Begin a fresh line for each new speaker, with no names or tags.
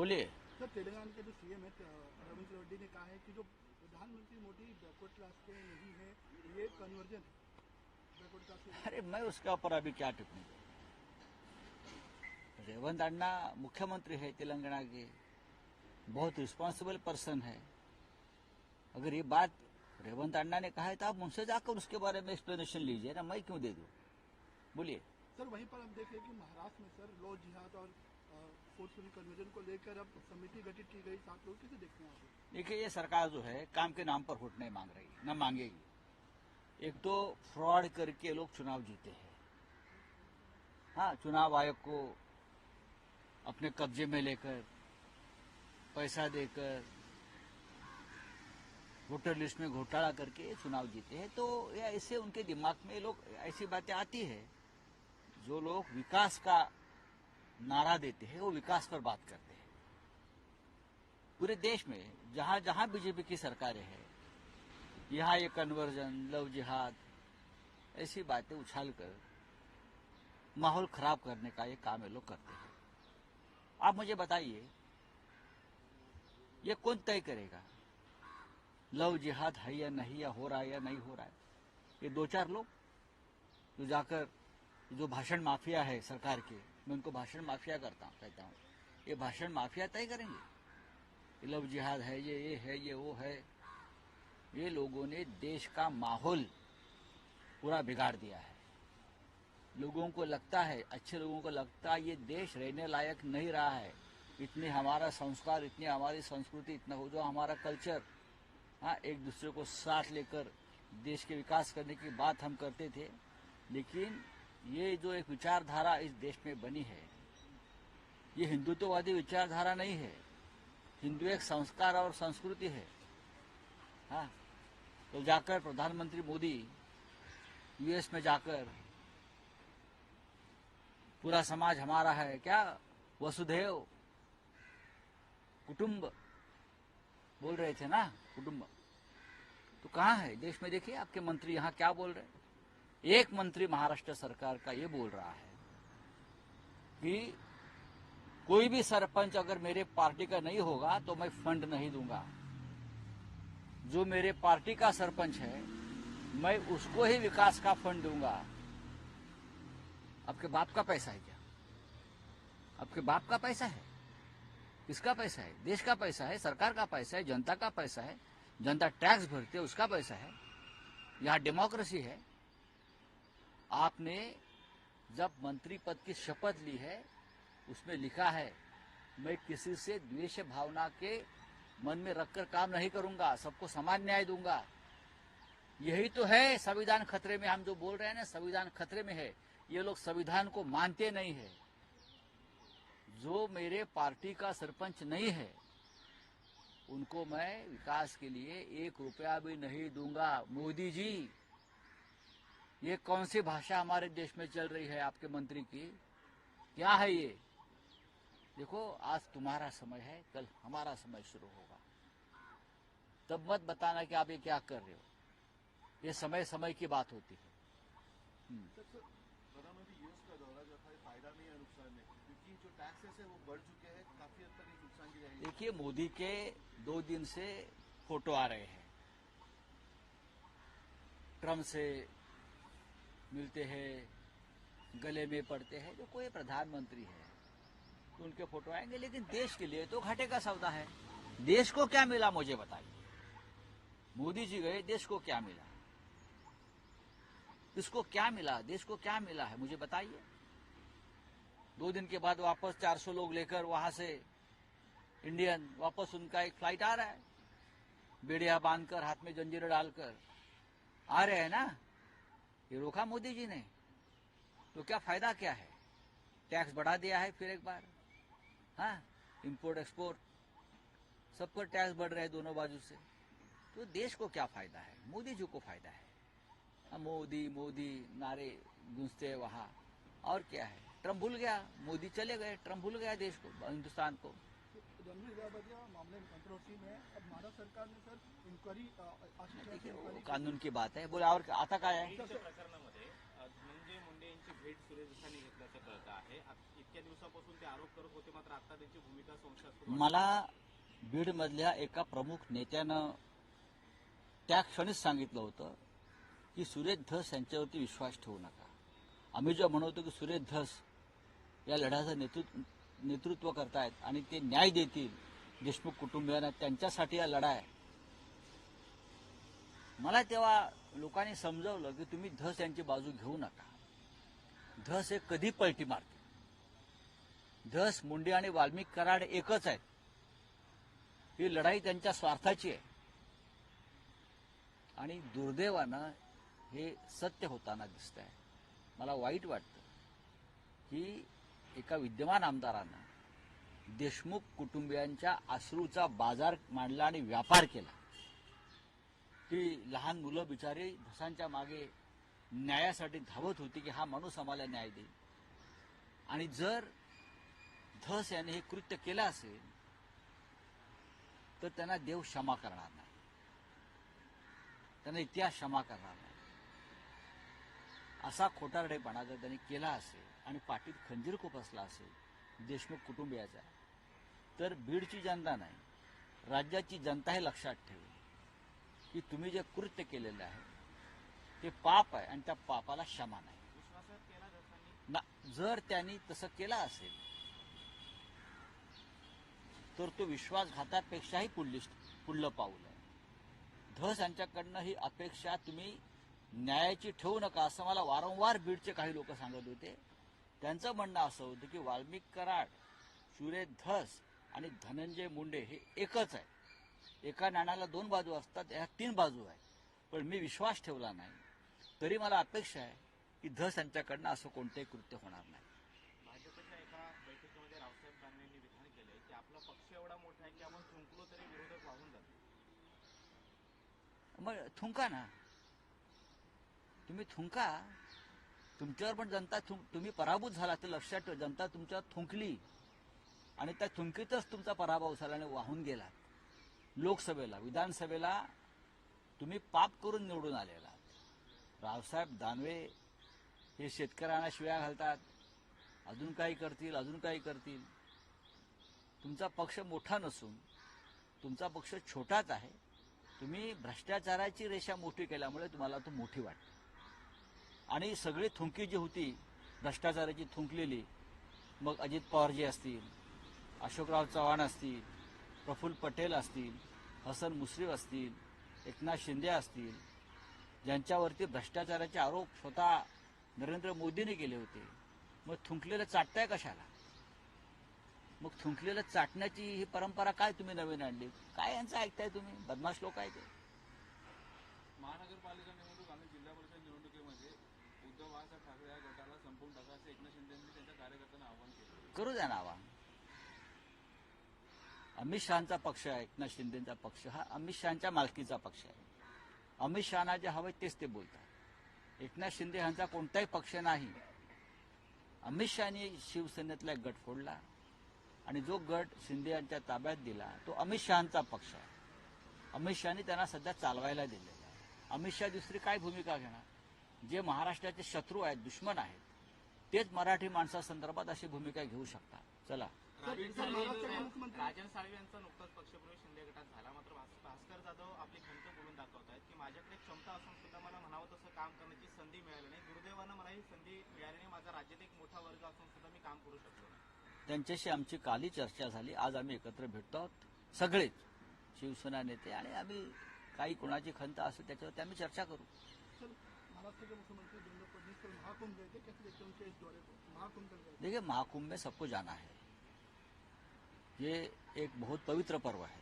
बोलिए।
सर, तेलंगाना के जो सीएम है रविंद्र रेड्डी ने कहा है कि जो प्रधानमंत्री मोदी बैकवर्ड क्लास के नहीं है, ये कन्वर्जन है बैकवर्ड क्लास के।
अरे मैं उसके ऊपर अभी क्या टिप्पणी करूं। रेवंत अन्ना मुख्यमंत्री है तेलंगाना के, बहुत रिस्पॉन्सिबल पर्सन है। अगर ये बात रेवंत अन्ना ने कहा है तो आप उनसे जाकर उसके बारे में एक्सप्लेनेशन लीजिए ना, मैं क्यों दे दूं। बोलिए।
सर, वहीं पर हम देखें कि महाराष्ट्र में सर लॉ जिहाद और फोर्सफुल कन्वर्जन को लेकर अब समिति गठित की गई, 7 लोग कैसे देखते हैं आप?
देखिए, ये सरकार जो है काम के नाम पर वोट नहीं मांग रही, न मांगेगी। एक तो फ्रॉड करके लोग चुनाव जीते हैं। हाँ, चुनाव आयोग को अपने कब्जे में लेकर पैसा देकर वोटर लिस्ट में घोटाला करके चुनाव जीते हैं। तो ये ऐसे उनके दिमाग में लोग ऐसी बातें आती है। जो लोग विकास का नारा देते हैं वो विकास पर बात करते हैं। पूरे देश में जहां जहां बीजेपी की सरकारें हैं, यहाँ ये कन्वर्जन, लव जिहाद, ऐसी बातें उछालकर माहौल खराब करने का ये काम ये लोग करते हैं। आप मुझे बताइए, ये कौन तय करेगा लव जिहाद है या नहीं, या हो रहा है या नहीं हो रहा है? ये 2-4 लोग जो जाकर जो भाषण माफिया है सरकार के, मैं उनको भाषण माफिया कहता हूँ, ये भाषण माफिया तय करेंगे लव जिहाद है, ये है, ये वो है। ये लोगों ने देश का माहौल पूरा बिगाड़ दिया है। लोगों को लगता है, अच्छे लोगों को लगता है ये देश रहने लायक नहीं रहा है। इतने हमारा संस्कार, इतनी हमारी संस्कृति, इतना हो जो हमारा कल्चर, हाँ, एक दूसरे को साथ लेकर देश के विकास करने की बात हम करते थे। लेकिन ये जो एक विचारधारा इस देश में बनी है, ये हिंदुत्ववादी विचारधारा नहीं है। हिंदू एक संस्कार और संस्कृति है। हाँ, तो जाकर प्रधानमंत्री मोदी यूएस में जाकर पूरा समाज हमारा है, क्या वसुधैव कुटुंब बोल रहे थे ना, कुटुंब। तो कहाँ है देश में? देखिए आपके मंत्री यहाँ क्या बोल रहे हैं। एक मंत्री महाराष्ट्र सरकार का ये बोल रहा है कि कोई भी सरपंच अगर मेरे पार्टी का नहीं होगा तो मैं फंड नहीं दूंगा। जो मेरे पार्टी का सरपंच है मैं उसको ही विकास का फंड दूंगा। आपके बाप का पैसा है क्या? आपके बाप का पैसा है? किसका पैसा है? देश का पैसा है, सरकार का पैसा है, जनता का पैसा है। जनता टैक्स भरती है, उसका पैसा है। यहाँ डेमोक्रेसी है। आपने जब मंत्री पद की शपथ ली है, उसमें लिखा है मैं किसी से द्वेष भावना के मन में रखकर काम नहीं करूंगा, सबको समान न्याय दूंगा। यही तो है संविधान खतरे में। हम जो बोल रहे हैं ना, संविधान खतरे में है, ये लोग संविधान को मानते नहीं है। जो मेरे पार्टी का सरपंच नहीं है उनको मैं विकास के लिए 1 रुपया भी नहीं दूंगा। मोदी जी, ये कौन सी भाषा हमारे देश में चल रही है आपके मंत्री की? क्या है ये? देखो, आज तुम्हारा समय है, कल हमारा समय शुरू होगा। तब मत बताना कि आप ये क्या कर रहे हो। ये समय समय की बात होती है।
प्रधानमंत्री यूएस का दौरा जो था, फायदा नहीं है नुकसान है, क्योंकि जो टैक्सेस है वो बढ़ चुके हैं, काफी हद तक नुकसान की जाएगी।
देखिए, मोदी के 2 दिन से फोटो आ रहे हैं, ट्रम्प से मिलते हैं, गले में पड़ते हैं। जो कोई प्रधानमंत्री है तो उनके फोटो आएंगे, लेकिन देश के लिए तो घाटे का सौदा है। देश को क्या मिला मुझे बताइए। मोदी जी गए, देश को क्या मिला? इसको क्या मिला? देश को क्या मिला है मुझे बताइए। 2 दिन के बाद वापस 400 लोग लेकर वहां से इंडियन वापस उनका एक फ्लाइट आ रहा है, बेड़िया बांधकर, हाथ में जंजीरें डालकर आ रहे हैं ना। ये रोका मोदी जी ने, तो क्या फायदा क्या है? टैक्स बढ़ा दिया है फिर एक बार। हाँ, इंपोर्ट एक्सपोर्ट सब पर टैक्स बढ़ रहे हैं दोनों बाजू से। तो देश को क्या फायदा है? मोदी जी को फायदा है। मोदी मोदी नारे गूंजते हैं वहां, और क्या है? ट्रम्प भूल गया, मोदी चले गए, ट्रम्प भूल गया देश को, हिंदुस्तान को।
रणवीर बाबरिया मामले में कंट्रोवर्सी में अब महाराष्ट्र सरकार ने सर इंक्वायरी
कानून की बात है, बोले। और आता काय आहे?
प्रकरणामध्ये धनंजय मुंडे यांची भेट बीड सुरेश धसांनी घेतल्याचं कळतं आहे. इतक्या दिवसापासून ते आरोप करत होते, मात्र आता त्यांची भूमिका संशयास्पद वाटते.
मला बीडमधल्या एका प्रमुख नेत्यानं त्या क्षणीच सांगितलं होतं की सुरेश धस यांच्यावरती विश्वास ठेवू नका. आम्ही जो म्हणतो की सुरेश धस या लढ्याचं नेतृत्व करतायत आणि ते न्याय देतील देशमुख कुटुंबियांना, त्यांच्यासाठी हा लढा आहे. मला तेव्हा लोकांनी समजवलं की तुम्ही धस यांची बाजू घेऊ नका. धस हे कधी पलटी मारते. धस, मुंडे आणि वाल्मिक कराड एकच आहेत. ही लढाई त्यांच्या स्वार्थाची आहे आणि दुर्दैवानं हे सत्य होताना दिसत आहे. मला वाईट वाटतं की एका विद्यमान आमदारानं देशमुख कुटुंबियांच्या अश्रूचा बाजार मांडला आणि व्यापार केला. की लहान मुलं बिचारी धसांच्या मागे न्यायासाठी धावत होती की हा माणूस आम्हाला न्याय देईल. आणि जर धस याने हे कृत्य केलं असेल तर त्यांना देव क्षमा करणार नाही, त्यांना इतिहास क्षमा करणार नाही. असा खोटारडेपणा जर त्यांनी केला असेल आणि पाठीत खंजीर खुपसला असेल देशमुख कुटुंबियाचा, तर बीडची जनता नाही, राज्याची जनता हे लक्षात ठेवेल की तुम्ही जे कृत्य केलेलं आहे ते पाप आहे आणि त्या पापाला क्षमा नाही.
विश्वासघात केला धसांनी.
जर त्यांनी तसं केलं असेल तर तो विश्वासघातापेक्षाही पुढलं पाऊल आहे. धस यांच्याकडनं ही अपेक्षा तुम्ही न्यायाची ठेवू नका असं मला वारंवार बीडचे काही लोक सांगत होते. त्यांचं म्हणणं असं होतं की वाल्मिक कराड, सुरेश धस आणि धनंजय मुंडे हे एकच आहे. एका नाण्याला दोन बाजू असतात, या तीन बाजू आहेत. पण मी विश्वास ठेवला नाही, तरी मला अपेक्षा आहे की धस यांच्याकडनं असं कोणतंही कृत्य होणार नाही.
भाजपच्या एका बैठकीमध्ये रावसाहेब दानवेंनी विधान केलंय की आपला पक्ष एवढा मोठा आहे की आपण थुंकलो तरी विरोधक वाहून जातो.
मग थुंका ना, तुम्ही थुंका. तुमच्यावर पण जनता तुम्ही पराभूत झाला तर लक्षात ठेवा, जनता तुमच्यावर थुंकली आणि त्या थुंकीतच तुमचा पराभव झाला आणि वाहून गेला. लोकसभेला, विधानसभेला तुम्ही पाप करून निवडून आलेला. रावसाहेब दानवे हे शेतकऱ्यांना शिव्या घालतात, अजून काही करतील, अजून काही करतील. तुमचा पक्ष मोठा नसून तुमचा पक्ष छोटाच आहे. तुम्ही भ्रष्टाचाराची रेषा मोठी केल्यामुळे तुम्हाला तो मोठी वाटते. आणि सगळी थुंकी जी होती भ्रष्टाचाराची थुंकलेली, मग अजित पवारजी असतील, अशोकराव चव्हाण असतील, प्रफुल्ल पटेल असतील, हसन मुश्रीफ असतील, एकनाथ शिंदे असतील, ज्यांच्यावरती भ्रष्टाचाराचे आरोप स्वतः नरेंद्र मोदींनी केले होते, मग थुंकलेलं चाटताय कशाला? मग थुंकलेलं चाटण्याची ही परंपरा काय तुम्ही नवीन आणली? काय यांचं ऐकताय तुम्ही? बदमाश लोक आहे ते.
महानगरपालिका निवडणूक आणि जिल्हा परिषद निवडणुकीमध्ये उद्धव बाळासाहेब ठाकरे या गटाला संपवून टाका असं एकनाथ शिंदे यांनी त्यांच्या कार्यकर्त्यांना आवाहन केलं.
करू द्या ना आवाहन. अमित शहांचा पक्ष आहे, एकनाथ शिंदेचा पक्ष हा अमित शहांच्या मालकीचा पक्ष आहे. अमित शहांना जे हवं तेच ते बोलतात. एकनाथ शिंदे यांचा कोणताही पक्ष नाही. अमित शहानी शिवसेनेतला एक गट फोडला आणि जो गट शिंदे यांच्या ताब्यात दिला तो अमित शहांचा पक्ष आहे. अमित शहानी त्यांना सध्या चालवायला दिलेला आहे. अमित शहा दुसरी काय भूमिका घेणार? जे महाराष्ट्राचे शत्रू आहेत, दुश्मन आहेत, तेच मराठी माणसासंदर्भात अशी भूमिका घेऊ शकतात. चला.
राजन
महाराष्ट्राचे मुख्यमंत्री
साळवी यांचा नुकताच पक्षप्रवेश शिंदे गटात झाला, मात्र भास्कर जाधव आपली खंत बोलून दाखवत आहेत की माझ्याकडे क्षमता असून सुद्धा मला म्हणावं तसं काम करण्याची संधी मिळाली नाही. दुर्दैवानं मला ही संधी मिळाली नाही. माझा राज्यात एक मोठा वर्ग असून सुद्धा मी काम करू शकलो नाही.
त्यांच्याशी आमची कालही चर्चा झाली. आज आम्ही एकत्र भेटतो आहोत, सगळेच शिवसेना नेते, आणि आम्ही काही कोणाची खंत असेल त्याच्यावर आम्ही चर्चा करू.
सर, महाराष्ट्र के मुख्यमंत्री देवेंद्र फडणवीस कल महाकुंभ गए थे, कैसे देखते हैं उनके इस दौरे को? महाकुंभ कर गए थे।
देखिए, महाकुंभ में सबको जाना है. ये एक बहुत पवित्र पर्व है.